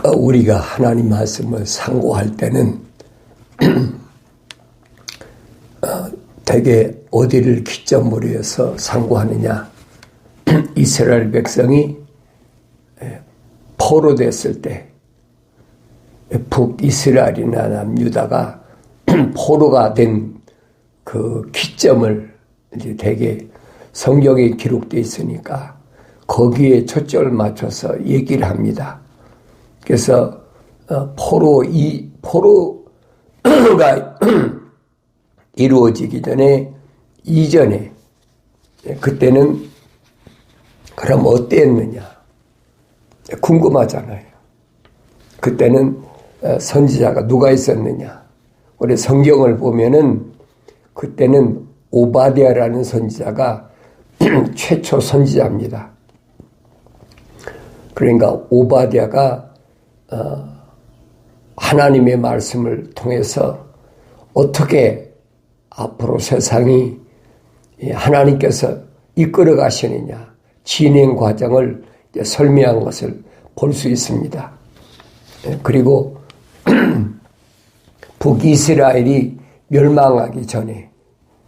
우리가 하나님 말씀을 상고할 때는 대개 어디를 기점으로 해서 상고하느냐. 이스라엘 백성이 포로됐을 때 북이스라엘이나 남유다가 포로가 된 그 기점을 이제 대개 성경에 기록되어 있으니까 거기에 초점을 맞춰서 얘기를 합니다. 그래서 포로가 이루어지기 전에 이전에 그때는 그럼 어땠느냐 궁금하잖아요. 그때는 선지자가 누가 있었느냐. 우리 성경을 보면은 그때는 오바댜라는 선지자가 최초 선지자입니다. 그러니까 오바댜가 하나님의 말씀을 통해서 어떻게 앞으로 세상이 하나님께서 이끌어 가시느냐 진행 과정을 설명한 것을 볼 수 있습니다. 그리고 북이스라엘이 멸망하기 전에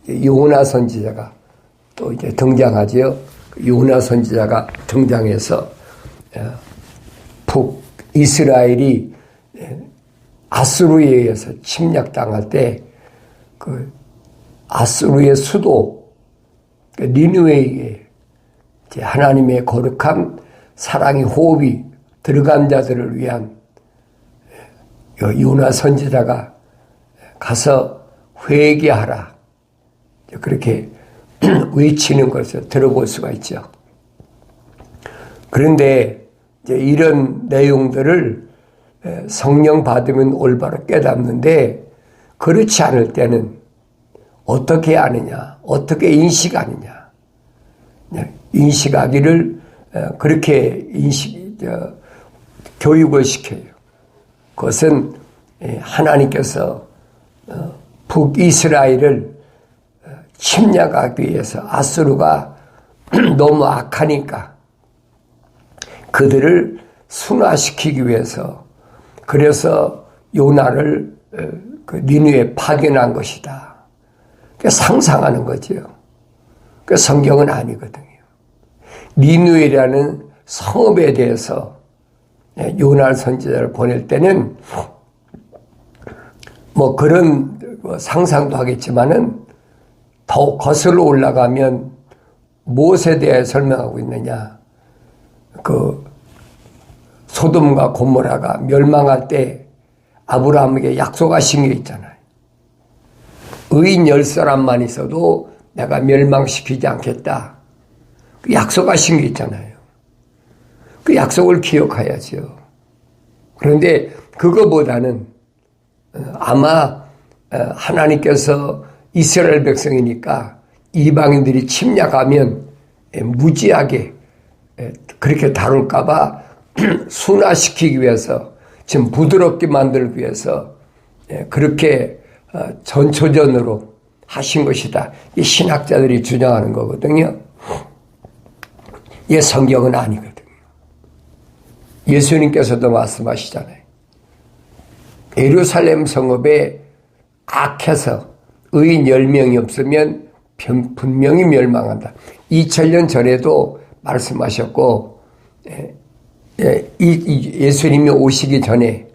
요나 선지자가 또 이제 등장하지요. 요나 선지자가 등장해서 북이스라엘이 아수르에 의해서 침략당할 때 그 아수르의 수도 니느웨에 하나님의 거룩한 사랑의 호흡이 들어간 자들을 위한 요나 선지자가 가서 회개하라 그렇게 외치는 것을 들어볼 수가 있죠. 그런데 이제 이런 내용들을 성령 받으면 올바로 깨닫는데 그렇지 않을 때는 어떻게 아느냐, 어떻게 인식하느냐. 인식하기를 그렇게 교육을 시켜요. 그것은 하나님께서 북이스라엘을 침략하기 위해서 아수르가 너무 악하니까 그들을 순화시키기 위해서 그래서 요나를 그 니느웨에 파견한 것이다. 상상하는 거죠. 그 성경은 아니거든요. 니느웨라는 성읍에 대해서 요나 선지자를 보낼 때는 뭐 그런 상상도 하겠지만은 더 거슬러 올라가면 무엇에 대해 설명하고 있느냐. 그 소돔과 고모라가 멸망할 때 아브라함에게 약속하신 게 있잖아요. 의인 10사람만 있어도 내가 멸망시키지 않겠다. 그 약속하신 게 있잖아요. 그 약속을 기억해야죠. 그런데 그거보다는 아마 하나님께서 이스라엘 백성이니까 이방인들이 침략하면 무지하게 그렇게 다룰까 봐 순화시키기 위해서 지금 부드럽게 만들기 위해서 그렇게 전초전으로 하신 것이다. 이 신학자들이 주장하는 거거든요. 이 성경은 아니거든요. 예수님께서도 말씀하시잖아요. 예루살렘 성읍에 악해서 의인 10명이 없으면 분명히 멸망한다. 2000년 전에도 말씀하셨고 예수님이 오시기 전에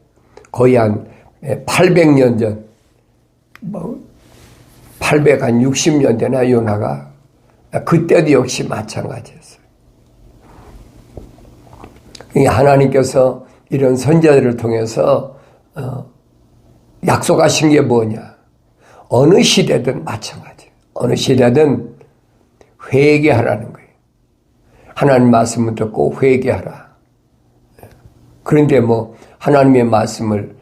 거의 한 800년 전 860년 되나 요나가 그때도 역시 마찬가지였어요. 하나님께서 이런 선지자들을 통해서 약속하신 게 뭐냐. 어느 시대든 마찬가지예요. 어느 시대든 회개하라는 거예요. 하나님 말씀을 듣고 회개하라. 그런데 뭐 하나님의 말씀을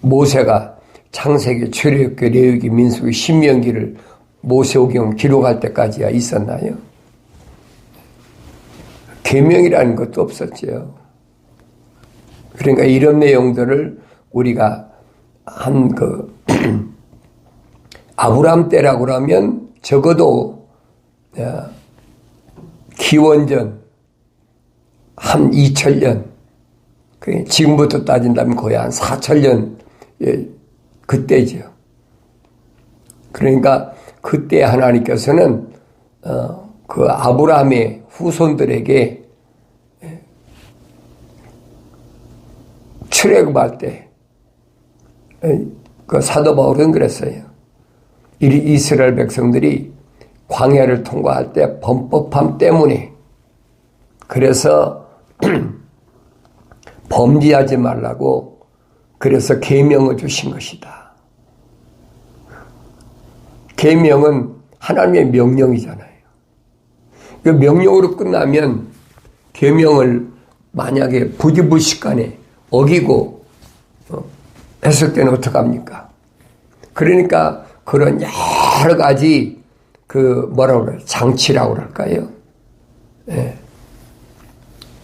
모세가 창세기, 출애굽기, 레위기, 민수기, 신명기를 모세오경 기록할 때까지야 있었나요? 계명이라는 것도 없었죠. 그러니까 이런 내용들을 우리가 아브라함 때라고 하면 적어도 기원전 한 2000년 지금부터 따진다면 거의 한 4,000년 그때죠. 그러니까 그때 하나님께서는 그 아브라함의 후손들에게 출애굽할 때 그 사도 바울은 그랬어요. 이스라엘 백성들이 광야를 통과할 때 범법함 때문에, 그래서 범죄하지 말라고 그래서 계명을 주신 것이다. 계명은 하나님의 명령이잖아요. 그 명령으로 끝나면 계명을 만약에 부지불식간에 어기고 했을 때는 어떡합니까? 그러니까 그런 여러 가지 뭐라고 그래요? 장치라고 그럴까요? 예.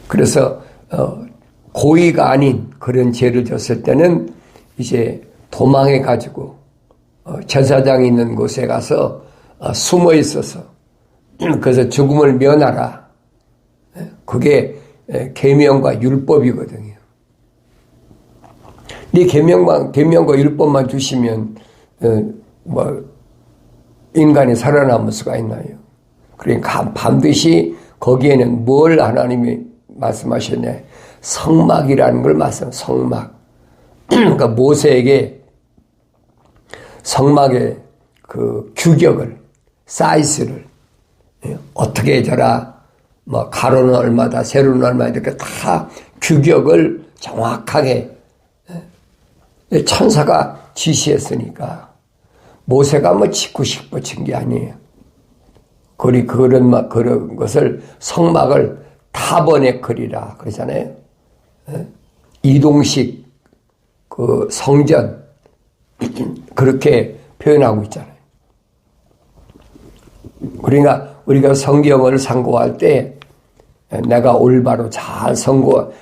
그래서 고의가 아닌 그런 죄를 졌을 때는 이제 도망해 가지고 제사장이 있는 곳에 가서 숨어 있어서 그래서 죽음을 면하라. 그게 계명과 율법이거든요. 이 계명과 율법만 주시면 인간이 살아남을 수가 있나요? 그러니까 반드시 거기에는 뭘 하나님이 말씀하셨냐? 성막이라는 걸 성막. 그러니까 모세에게 성막의 그 규격을, 사이즈를 어떻게 해줘라, 가로는 얼마다, 세로는 얼마다, 이렇게 다 규격을 정확하게 천사가 지시했으니까 모세가 짓고 싶어 친 게 아니에요. 그런 것을 성막을 타버네클이라 그러잖아요. 이동식 그 성전 그렇게 표현하고 있잖아요. 그러니까 우리가 성경을 상고할 때 내가 올바로 잘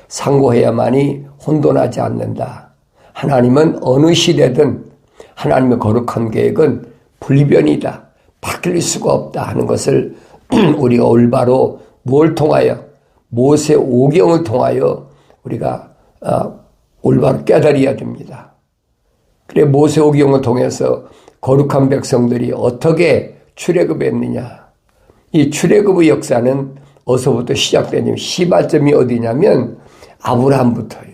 상고해야만이 혼돈하지 않는다. 하나님은 어느 시대든 하나님의 거룩한 계획은 불변이다. 바뀔 수가 없다 하는 것을 우리가 올바로 뭘 통하여? 모세 오경을 통하여 우리가 올바로 깨달아야 됩니다. 그래 모세 오경을 통해서 거룩한 백성들이 어떻게 출애굽했느냐. 이 출애굽의 역사는 어디서부터 시작되냐면 시발점이 어디냐면 아브라함부터예요.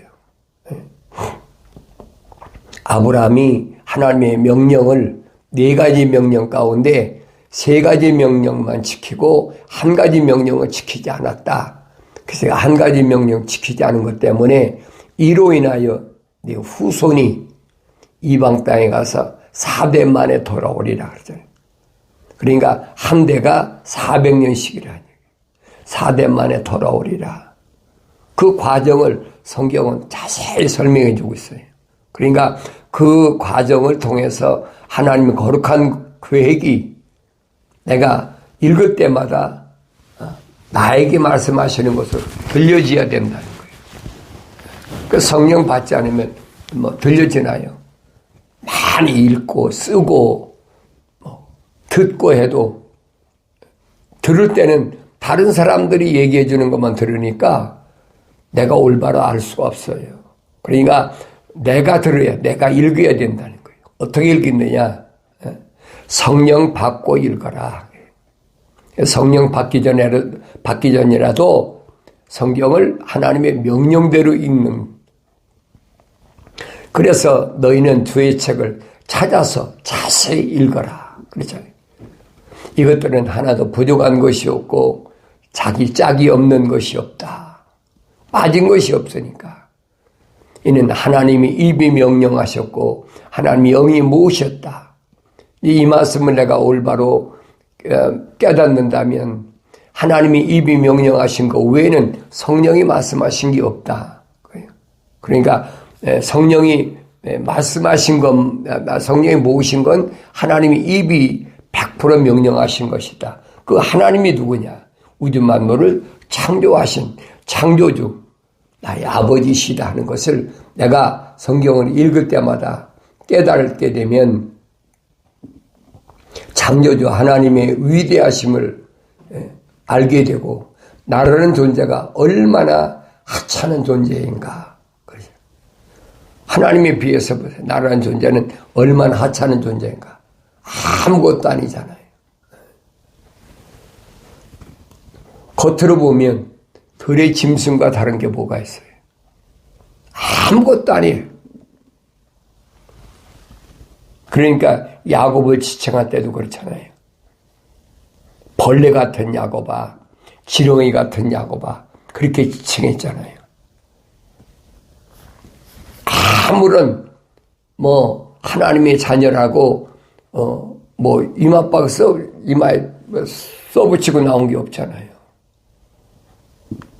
아브라함이 하나님의 명령을 4가지 명령 가운데 3가지 명령만 지키고 1가지 명령을 지키지 않았다. 그래서 1가지 명령 지키지 않은 것 때문에 이로 인하여 네 후손이 이방 땅에 가서 4대 만에 돌아오리라 그러잖아요. 그러니까 한 대가 400년씩이라니. 4대 만에 돌아오리라. 그 과정을 성경은 자세히 설명해 주고 있어요. 그러니까 그 과정을 통해서 하나님의 거룩한 계획이 내가 읽을 때마다 나에게 말씀하시는 것을 들려줘야 된다는 거예요. 그 성령 받지 않으면 들려지나요? 많이 읽고 쓰고 듣고 해도 들을 때는 다른 사람들이 얘기해 주는 것만 들으니까 내가 올바로 알 수가 없어요. 그러니까 내가 읽어야 된다는 거예요. 어떻게 읽겠느냐? 성령 받고 읽어라. 성령 받기 전이라도 성경을 하나님의 명령대로 읽는. 그래서 너희는 주의 책을 찾아서 자세히 읽어라. 그렇잖아요. 이것들은 하나도 부족한 것이 없고 자기 짝이 없는 것이 없다. 빠진 것이 없으니까. 이는 하나님이 입이 명령하셨고 하나님이 영이 모으셨다. 이 말씀을 내가 올바로 깨닫는다면 하나님이 입이 명령하신 것 외에는 성령이 말씀하신 게 없다. 그러니까 성령이 말씀하신 건, 성령이 모으신 건 하나님이 입이 100% 명령하신 것이다. 그 하나님이 누구냐? 우주 만물을 창조하신 창조주 나의 아버지시다 하는 것을 내가 성경을 읽을 때마다 깨달게 되면 창조주 하나님의 위대하심을 알게 되고 나라는 존재가 얼마나 하찮은 존재인가 하나님에 비해서 보세요. 나라는 존재는 얼마나 하찮은 존재인가. 아무것도 아니잖아요. 겉으로 보면 들의 짐승과 다른 게 뭐가 있어요? 아무것도 아니에요. 그러니까 야곱을 지칭할 때도 그렇잖아요. 벌레 같은 야곱아, 지렁이 같은 야곱아, 그렇게 지칭했잖아요. 아무런 하나님의 자녀라고 이마박 이마에 써붙이고 나온 게 없잖아요.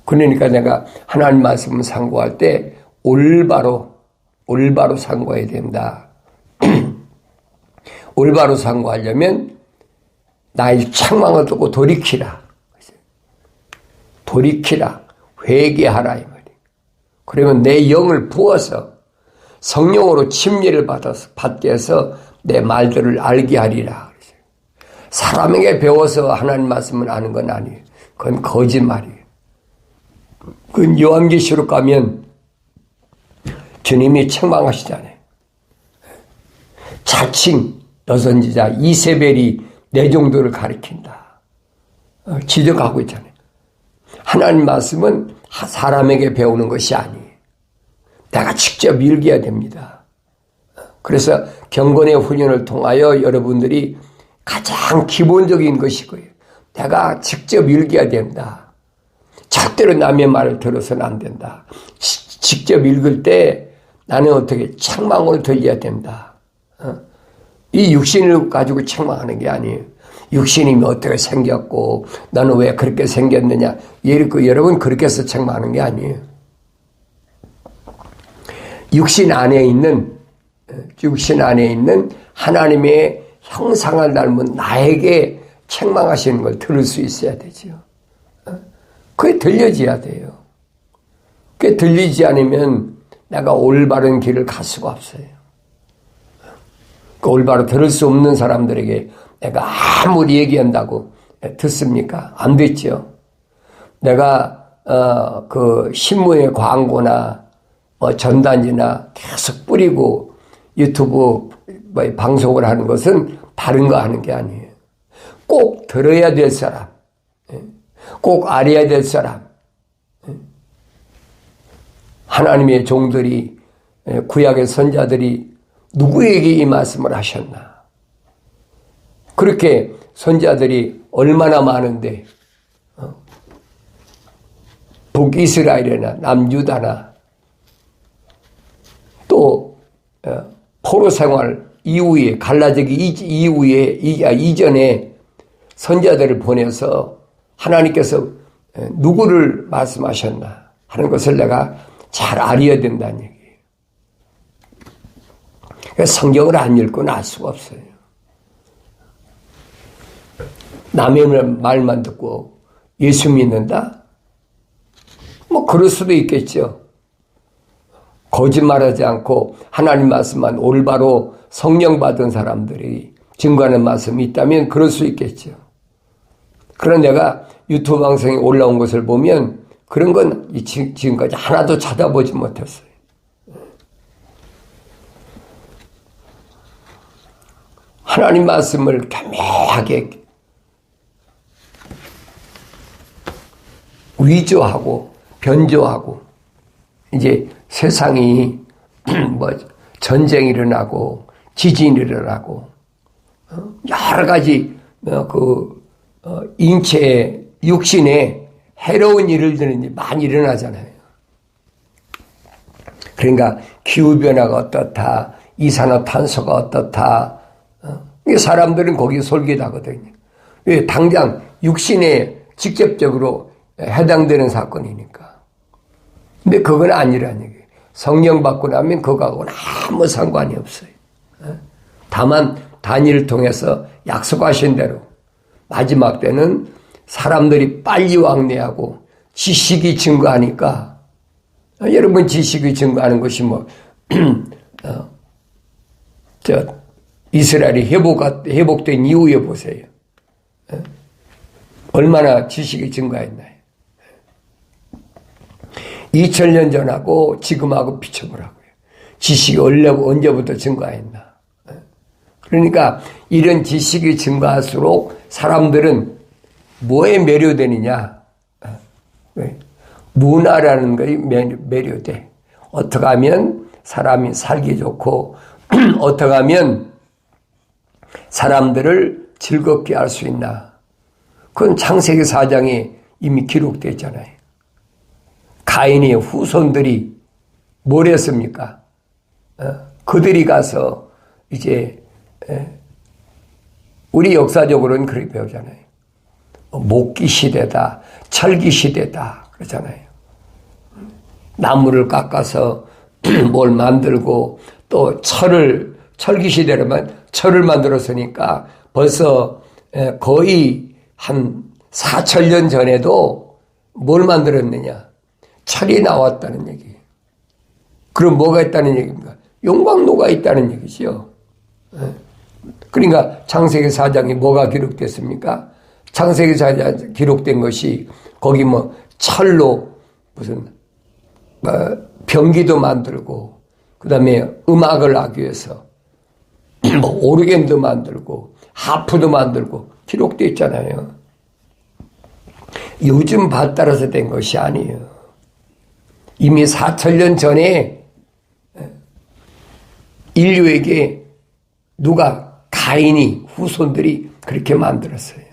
그러니까 내가 하나님 말씀을 상고할 때 올바로 상고해야 된다. 올바로 상고하려면 나의 책망을 듣고 돌이키라. 회개하라 이 말이에요. 그러면 내 영을 부어서 성령으로 침례를 받게 해서 내 말들을 알게 하리라. 사람에게 배워서 하나님 말씀을 아는 건 아니에요. 그건 거짓말이에요. 그건 요한계시록 가면 주님이 책망하시잖아요. 자칭 여선지자 이세벨이 내 정도를 가리킨다. 지적하고 있잖아요. 하나님 말씀은 사람에게 배우는 것이 아니에요. 내가 직접 읽어야 됩니다. 그래서 경건의 훈련을 통하여 여러분들이 가장 기본적인 것이고요. 내가 직접 읽어야 된다. 절대로 남의 말을 들어서는 안 된다. 직접 읽을 때 나는 어떻게 책망을 들려야 된다. 이 육신을 가지고 책망하는 게 아니에요. 육신이 어떻게 생겼고 나는 왜 그렇게 생겼느냐. 여러분 그렇게 해서 책망하는 게 아니에요. 육신 안에 있는 하나님의 형상을 닮은 나에게 책망하시는 걸 들을 수 있어야 되죠. 그게 들려져야 돼요. 그게 들리지 않으면 내가 올바른 길을 갈 수가 없어요. 그 올바로 들을 수 없는 사람들에게 내가 아무리 얘기한다고 듣습니까? 안 됐죠. 내가 그 신문의 광고나 전단지나 계속 뿌리고 유튜브 방송을 하는 것은 다른 거 하는 게 아니에요. 꼭 들어야 될 사람, 꼭 알아야 될 사람, 하나님의 종들이, 구약의 선자들이 누구에게 이 말씀을 하셨나. 그렇게 선자들이 얼마나 많은데 북이스라엘이나 남유다나 또 포로 생활 이후에 갈라지기 이전에 선자들을 보내서 하나님께서 누구를 말씀하셨나 하는 것을 내가 잘 알아야 된다는 얘기예요. 성경을 안 읽고는 알 수가 없어요. 남의 말만 듣고 예수 믿는다? 그럴 수도 있겠죠. 거짓말하지 않고 하나님 말씀만 올바로 성령 받은 사람들이 증거하는 말씀이 있다면 그럴 수 있겠죠. 그러나 내가 유튜브 방송에 올라온 것을 보면 그런 건 지금까지 하나도 찾아보지 못했어요. 하나님 말씀을 교묘하게 위조하고 변조하고 이제 세상이 전쟁이 일어나고 지진이 일어나고 여러 가지 인체의 육신에 해로운 일들이 많이 일어나잖아요. 그러니까 기후변화가 어떻다, 이산화탄소가 어떻다, 사람들은 거기에 솔깃하거든요. 왜? 당장 육신에 직접적으로 해당되는 사건이니까. 근데 그건 아니라는 얘기예요. 성령 받고 나면 그거하고는 아무 상관이 없어요. 다만 다니엘을 통해서 약속하신 대로 마지막 때는 사람들이 빨리 왕래하고 지식이 증거하니까 여러분 지식이 증거하는 것이 이스라엘이 회복된 이후에 보세요. 얼마나 지식이 증가했나요? 2000년 전하고 지금하고 비춰보라고요. 지식이 언제부터 증가했나. 그러니까 이런 지식이 증가할수록 사람들은 뭐에 매료되느냐. 문화라는 것이 매료돼. 어떻게 하면 사람이 살기 좋고 어떻게 하면 사람들을 즐겁게 할 수 있나. 그건 창세기 4장에 이미 기록되어 있잖아요. 가인의 후손들이 뭘 했습니까? 그들이 가서 이제 우리 역사적으로는 그렇게 배우잖아요. 목기 시대다, 철기 시대다 그러잖아요. 나무를 깎아서 뭘 만들고 또 철기 시대로만 철을 만들었으니까 벌써 거의 한 4,000년 전에도 뭘 만들었느냐? 철이 나왔다는 얘기예요. 그럼 뭐가 있다는 얘기입니까? 용광로가 있다는 얘기죠. 그러니까 창세기 4장에 뭐가 기록됐습니까? 창세기 4장 기록된 것이 거기 뭐 철로 무슨 병기도 만들고 그다음에 음악을 하기 위해서 뭐 오르겐도 만들고 하프도 만들고 기록되어 있잖아요. 요즘 발달해서 된 것이 아니에요. 이미 4,000년 전에 인류에게 누가 가인이 후손들이 그렇게 만들었어요.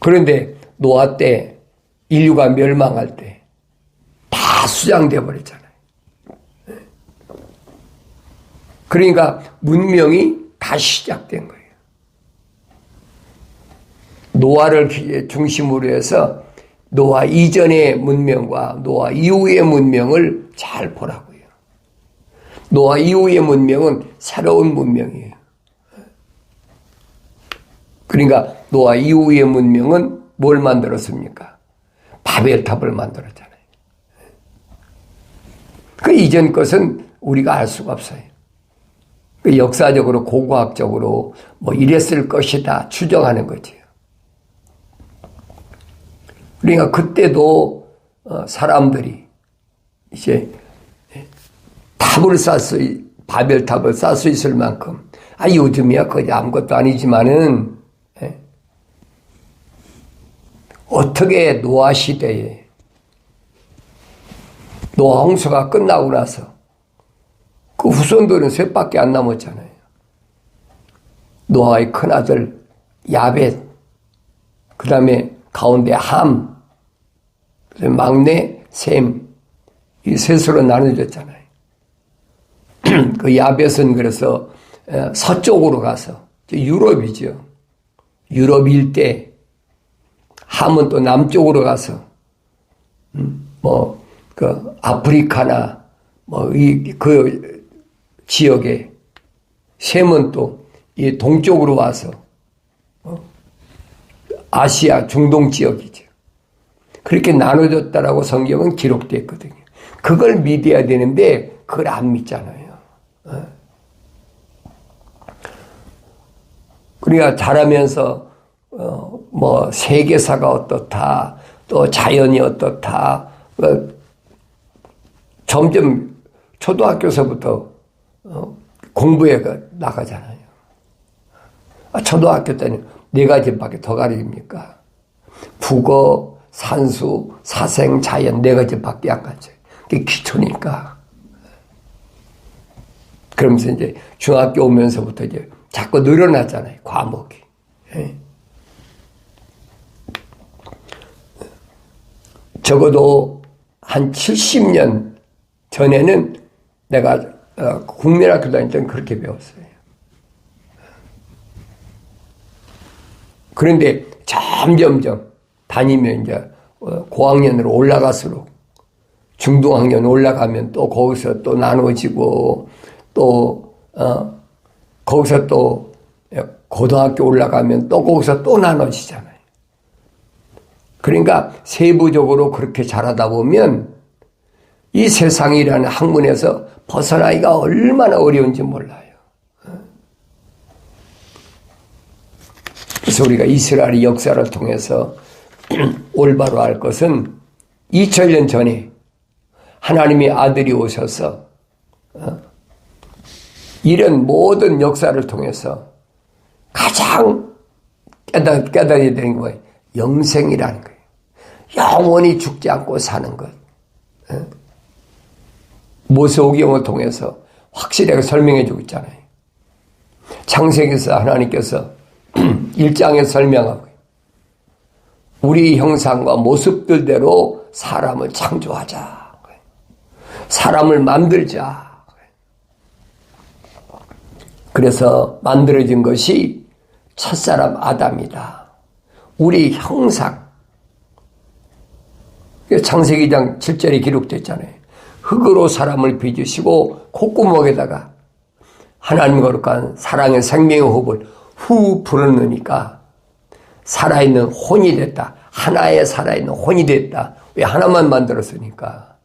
그런데 노아 때 인류가 멸망할 때 다 수장되어 버렸잖아요. 그러니까 문명이 다시 시작된 거예요. 노아를 중심으로 해서 노아 이전의 문명과 노아 이후의 문명을 잘 보라고요. 노아 이후의 문명은 새로운 문명이에요. 그러니까 노아 이후의 문명은 뭘 만들었습니까? 바벨탑을 만들었잖아요. 그 이전 것은 우리가 알 수가 없어요. 그 역사적으로 고고학적으로 뭐 이랬을 것이다 추정하는 거지요. 그러니까 그때도 사람들이 이제 바벨탑을 쌓을 수 있을 만큼 요즘이야 거의 아무것도 아니지만은 어떻게 노아 시대에 노아 홍수가 끝나고 나서 그 후손들은 셋밖에 안 남았잖아요. 노아의 큰아들 야벳, 그 다음에 가운데 함, 그다음에 막내 셈, 이 셋으로 나눠졌잖아요. 그 야벳은 그래서 서쪽으로 가서 유럽이죠. 유럽 일대, 함은 또 남쪽으로 가서 그 아프리카나 그 지역에, 셈은 또 이 동쪽으로 와서 아시아 중동 지역이죠. 그렇게 나눠졌다라고 성경은 기록됐거든요. 그걸 믿어야 되는데 그걸 안 믿잖아요. 그러니까 자라면서 뭐 세계사가 어떻다, 또 자연이 어떻다, 점점 초등학교서부터 공부에 나가잖아요. 초등학교 때는 4가지밖에 더 가르칩니까? 국어, 산수, 사생, 자연 4가지밖에 안 가르쳐요. 그게 기초니까. 그러면서 이제 중학교 오면서부터 이제 자꾸 늘어나잖아요. 과목이. 적어도 한 70년 전에는 내가 국민학교 다닐 때는 그렇게 배웠어요. 그런데 점점점 다니면 이제 고학년으로 올라갈수록 중등학년 올라가면 또 거기서 또 나눠지고 또 거기서 또 고등학교 올라가면 또 거기서 또 나눠지잖아요. 그러니까 세부적으로 그렇게 자라다 보면 이 세상이라는 학문에서 벗어나기가 얼마나 어려운지 몰라요. 그래서 우리가 이스라엘의 역사를 통해서 올바로 알 것은 2000년 전에 하나님의 아들이 오셔서 이런 모든 역사를 통해서 가장 깨달아야 되는 게 뭐예요? 영생이라는 거예요. 영원히 죽지 않고 사는 것. 모세오경을 통해서 확실하게 설명해 주고 있잖아요. 창세기에서 하나님께서 1장에 설명하고 우리 형상과 모습들대로 사람을 창조하자. 사람을 만들자. 그래서 만들어진 것이 첫사람 아담이다. 우리 형상. 창세기 2장 7절에 기록됐잖아요. 흙으로 사람을 빚으시고 콧구멍에다가 하나님 거룩한 사랑의 생명의 호흡을 후 불어넣으니까 살아있는 혼이 됐다. 하나의 살아있는 혼이 됐다. 왜 하나만 만들었으니까.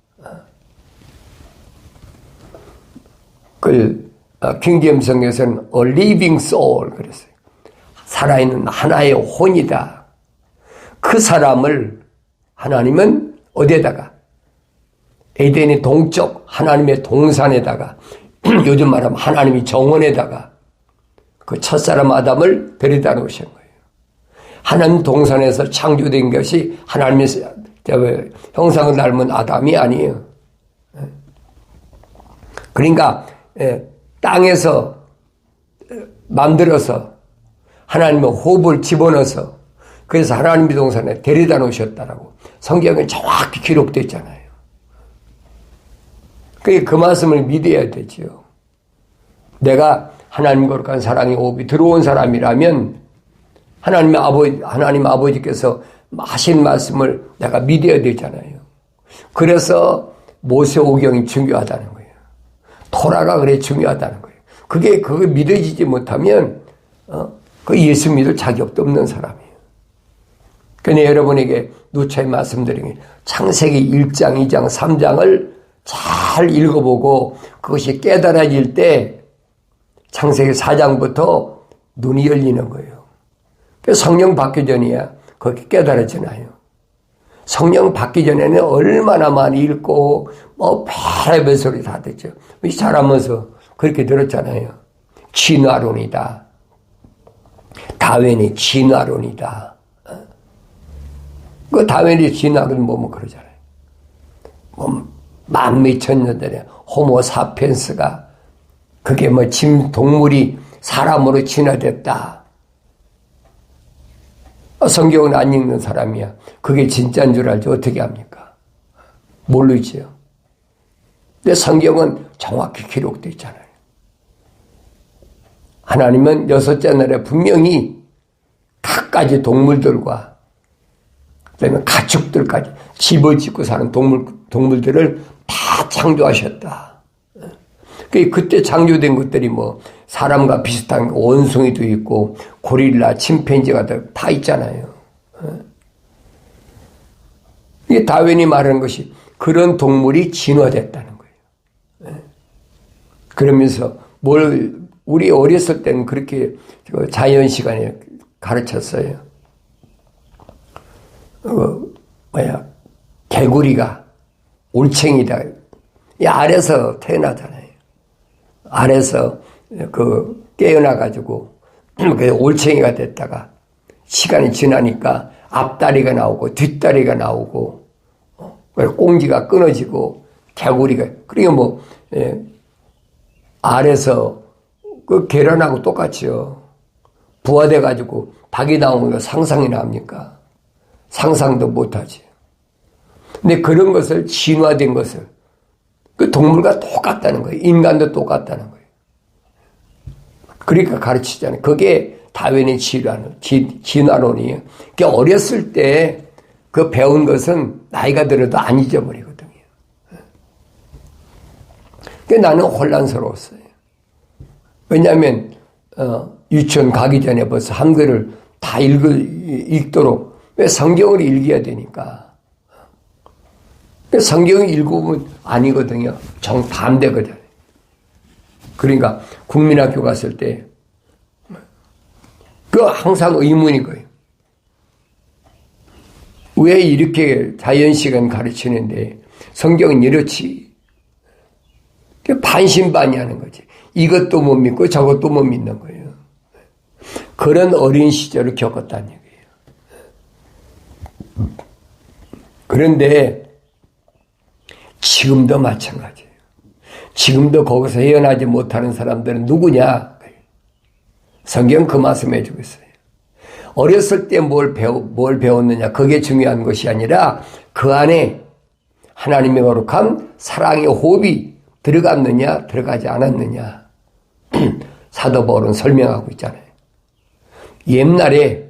킹제임스 성경에서는 a living soul 그랬어요. 살아있는 하나의 혼이다. 그 사람을 하나님은 어디에다가 에덴의 동쪽 하나님의 동산에다가 요즘 말하면 하나님이 정원에다가 그 첫사람 아담을 데려다 놓으신 거예요. 하나님 동산에서 창조된 것이 하나님의 형상을 닮은 아담이 아니에요. 그러니까 땅에서 만들어서 하나님의 호흡을 집어넣어서 그래서 하나님의 동산에 데려다 놓으셨다라고 성경에 정확히 기록되어 있잖아요. 그 말씀을 믿어야 되지요. 내가 하나님 거룩한 사랑의 호흡이 들어온 사람이라면 하나님 아버지께서 하신 말씀을 내가 믿어야 되잖아요. 그래서 모세오경이 중요하다는 거예요. 토라가 그래 중요하다는 거예요. 그게 믿어지지 못하면 그 예수 믿을 자격도 없는 사람이에요. 그러니 여러분에게 누차히 말씀드린 게 창세기 1장, 2장, 3장을 잘 읽어보고 그것이 깨달아질 때 창세기 4장부터 눈이 열리는 거예요. 성령 받기 전이야 그렇게 깨달아지나요? 성령 받기 전에는 얼마나 많이 읽고 별의별 소리 다 듣죠. 자라면서 그렇게 들었잖아요. 진화론이다. 다윈의 진화론이다. 그 다윈의 진화론 보면 그러잖아요. 만몇천 년 전에 호모사피엔스가 그게 동물이 사람으로 진화됐다. 성경은 안 읽는 사람이야. 그게 진짜인 줄 알지 어떻게 합니까? 모르지요. 근데 성경은 정확히 기록되어 있잖아요. 하나님은 6째 날에 분명히 갖가지 동물들과 그다음에 가축들까지 집을 짓고 사는 동물들을 다 창조하셨다. 그때 창조된 것들이 사람과 비슷한 원숭이도 있고 고릴라, 침팬지가 다 있잖아요. 이게 다윈이 말하는 것이 그런 동물이 진화됐다는 거예요. 그러면서 우리 어렸을 때는 그렇게 자연 시간에 가르쳤어요. 개구리가 올챙이다. 이 알에서 태어나잖아요. 알에서 깨어나가지고 올챙이가 됐다가 시간이 지나니까 앞다리가 나오고 뒷다리가 나오고 꽁지가 끊어지고 개구리가 그러니까 알에서 그 계란하고 똑같이요. 부화돼가지고 닭이 나오는 거 상상이 납니까? 상상도 못하지. 근데 그런 것을 진화된 것을 그 동물과 똑같다는 거예요. 인간도 똑같다는 거예요. 그러니까 가르치잖아요. 그게 다윈의 진화론이에요. 그러니까 어렸을 때 그 배운 것은 나이가 들어도 안 잊어버리거든요. 그러니까 나는 혼란스러웠어요. 왜냐하면 유치원 가기 전에 벌써 한글을 다 읽도록 왜 성경을 읽어야 되니까. 성경을 읽으면 아니거든요. 정반대거든요. 그러니까 국민학교 갔을 때 항상 의문인 거예요. 왜 이렇게 자연시간 가르치는데 성경은 이렇지? 반신반의하는 거지. 이것도 못 믿고 저것도 못 믿는 거예요. 그런 어린 시절을 겪었다는 얘기예요. 그런데 지금도 마찬가지예요. 지금도 거기서 헤어나지 못하는 사람들은 누구냐? 성경 그 말씀 해주고 있어요. 어렸을 때 뭘 배웠느냐? 그게 중요한 것이 아니라 그 안에 하나님의 거룩한 사랑의 호흡이 들어갔느냐, 들어가지 않았느냐. 사도 바울은 설명하고 있잖아요. 옛날에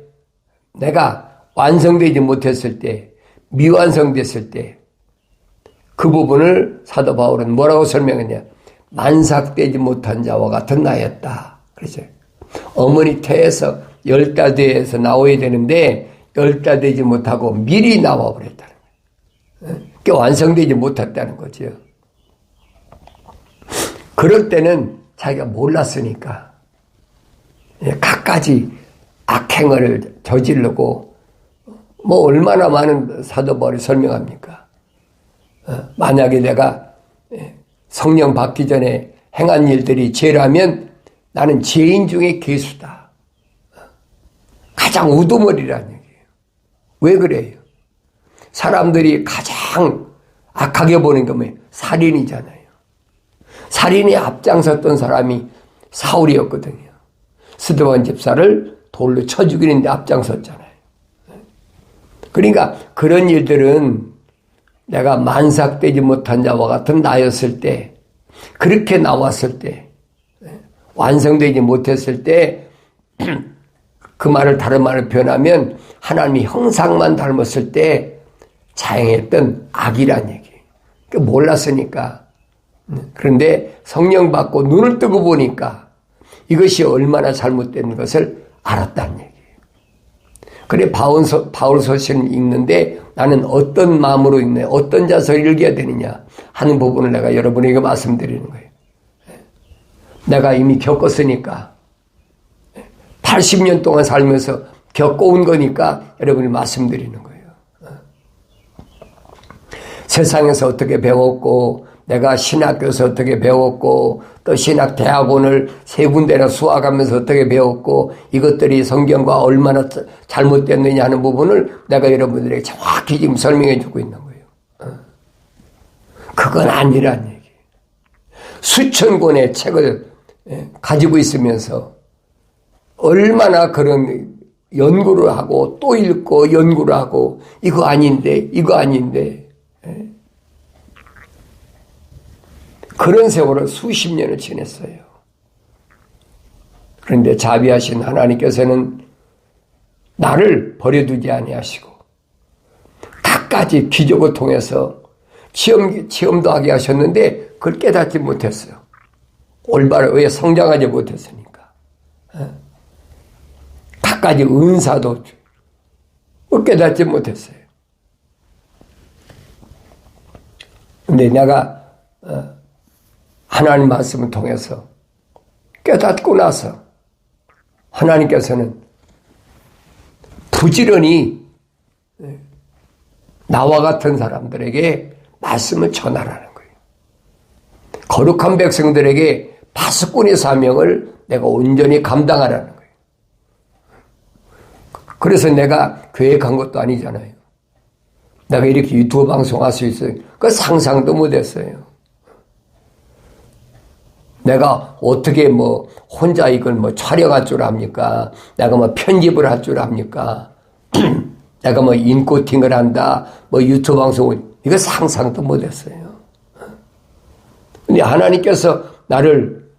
내가 완성되지 못했을 때, 미완성됐을 때, 그 부분을 사도 바울은 뭐라고 설명했냐? 만삭되지 못한 자와 같은 나였다. 그렇죠. 어머니 태에서 10달 돼서 나와야 되는데 10달 되지 못하고 미리 나와버렸다는 거예요. 그게 완성되지 못했다는 거죠. 그럴 때는 자기가 몰랐으니까 갖가지 악행을 저지르고 뭐 얼마나 많은 사도 바울이 설명합니까? 만약에 내가 성령 받기 전에 행한 일들이 죄라면 나는 죄인 중에 괴수다. 가장 우두머리라는 얘기예요. 왜 그래요? 사람들이 가장 악하게 보는 게 뭐예요? 살인이잖아요. 살인에 앞장섰던 사람이 사울이었거든요. 스데반 집사를 돌로 쳐 죽이는데 앞장섰잖아요. 그러니까 그런 일들은 내가 만삭되지 못한 자와 같은 나였을 때, 그렇게 나왔을 때, 완성되지 못했을 때, 그 말을 다른 말을 표현하면 하나님의 형상만 닮았을 때 자행했던 악이란 얘기예요. 그러니까 몰랐으니까. 그런데 성령 받고 눈을 뜨고 보니까 이것이 얼마나 잘못된 것을 알았다는 얘기예요. 그래 바울 서신을 읽는데 나는 어떤 마음으로 읽냐, 어떤 자세로 읽어야 되느냐 하는 부분을 내가 여러분에게 말씀드리는 거예요. 내가 이미 겪었으니까 80년 동안 살면서 겪어온 거니까 여러분이 말씀드리는 거예요. 세상에서 어떻게 배웠고 내가 신학교에서 어떻게 배웠고 또 신학대학원을 3군데나 수학하면서 어떻게 배웠고 이것들이 성경과 얼마나 잘못됐느냐 하는 부분을 내가 여러분들에게 정확히 지금 설명해 주고 있는 거예요. 그건 아니란 얘기예요. 수천 권의 책을 가지고 있으면서 얼마나 그런 연구를 하고 또 읽고 연구를 하고 이거 아닌데 그런 세월을 수십 년을 지냈어요. 그런데 자비하신 하나님께서는 나를 버려두지 아니하시고 갖가지 기적을 통해서 체험도 하게 하셨는데 그걸 깨닫지 못했어요. 올바로 왜 성장하지 못했으니까. 갖가지 은사도 깨닫지 못했어요. 근데 내가 하나님 말씀을 통해서 깨닫고 나서 하나님께서는 부지런히 나와 같은 사람들에게 말씀을 전하라는 거예요. 거룩한 백성들에게 파수꾼의 사명을 내가 온전히 감당하라는 거예요. 그래서 내가 교회 간 것도 아니잖아요. 내가 이렇게 유튜브 방송할 수 있어요. 그 상상도 못했어요. 내가 어떻게 혼자 이걸 촬영할 줄 압니까? 내가 편집을 할 줄 압니까? 내가 인코팅을 한다, 유튜브 방송을, 이거 상상도 못했어요. 근데 하나님께서 나를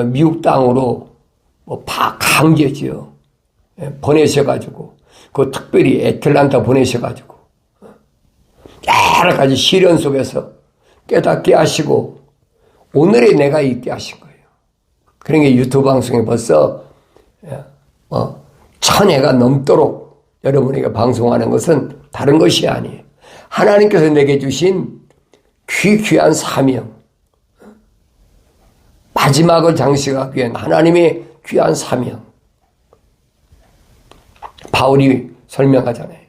미국 땅으로 강제지요. 보내셔가지고, 그 특별히 애틀란타 보내셔가지고, 여러 가지 시련 속에서 깨닫게 하시고, 오늘의 내가 있게 하신 거예요. 그러니까 유튜브 방송에 벌써 1000회가 넘도록 여러분에게 방송하는 것은 다른 것이 아니에요. 하나님께서 내게 주신 귀한 사명, 마지막을 장식하기 위한 하나님의 귀한 사명. 바울이 설명하잖아요.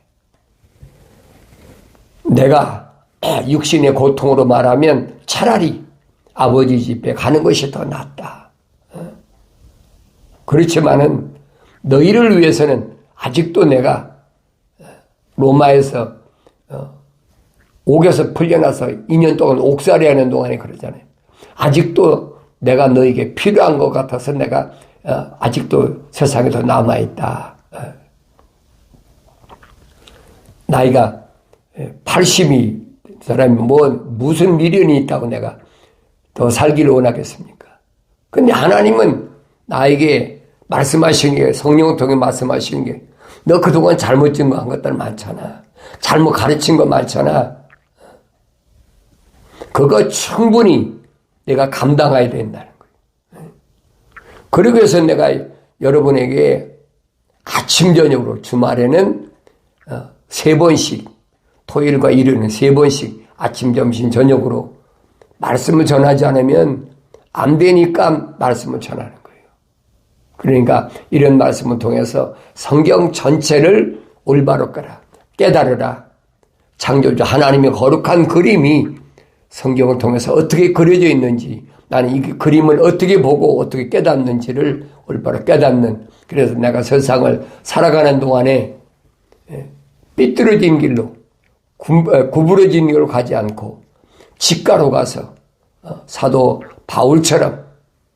내가 육신의 고통으로 말하면 차라리 아버지 집에 가는 것이 더 낫다. 그렇지만은 너희를 위해서는 아직도 내가 로마에서 옥에서 풀려나서 2년 동안 옥살이 하는 동안에 그러잖아요. 아직도 내가 너에게 필요한 것 같아서 내가 아직도 세상에 더 남아있다. 나이가 80이 사람이 무슨 미련이 있다고 내가 더 살기를 원하겠습니까? 근데 하나님은 나에게 말씀하신 게, 성령을 통해 말씀하신 게, 너 그동안 잘못 증거한 것들 많잖아. 잘못 가르친 거 많잖아. 그거 충분히 내가 감당해야 된다는 거예요. 그러기 위해서 내가 여러분에게 아침, 저녁으로 주말에는 3번씩, 토요일과 일요일은 3번씩 아침, 점심, 저녁으로 말씀을 전하지 않으면 안 되니까 말씀을 전하는 거예요. 그러니까 이런 말씀을 통해서 성경 전체를 올바로 거라, 깨달으라. 창조주 하나님의 거룩한 그림이 성경을 통해서 어떻게 그려져 있는지, 나는 이 그림을 어떻게 보고 어떻게 깨닫는지를 올바로 깨닫는, 그래서 내가 세상을 살아가는 동안에 삐뚤어진 길로, 구부러진 길로 가지 않고 직가로 가서 사도 바울처럼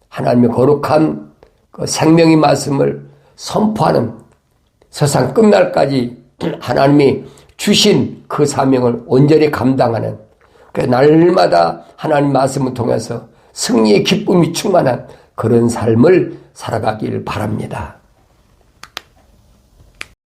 하나님의 거룩한 그 생명의 말씀을 선포하는, 세상 끝날까지 하나님이 주신 그 사명을 온전히 감당하는, 날마다 하나님 말씀을 통해서 승리의 기쁨이 충만한 그런 삶을 살아가길 바랍니다.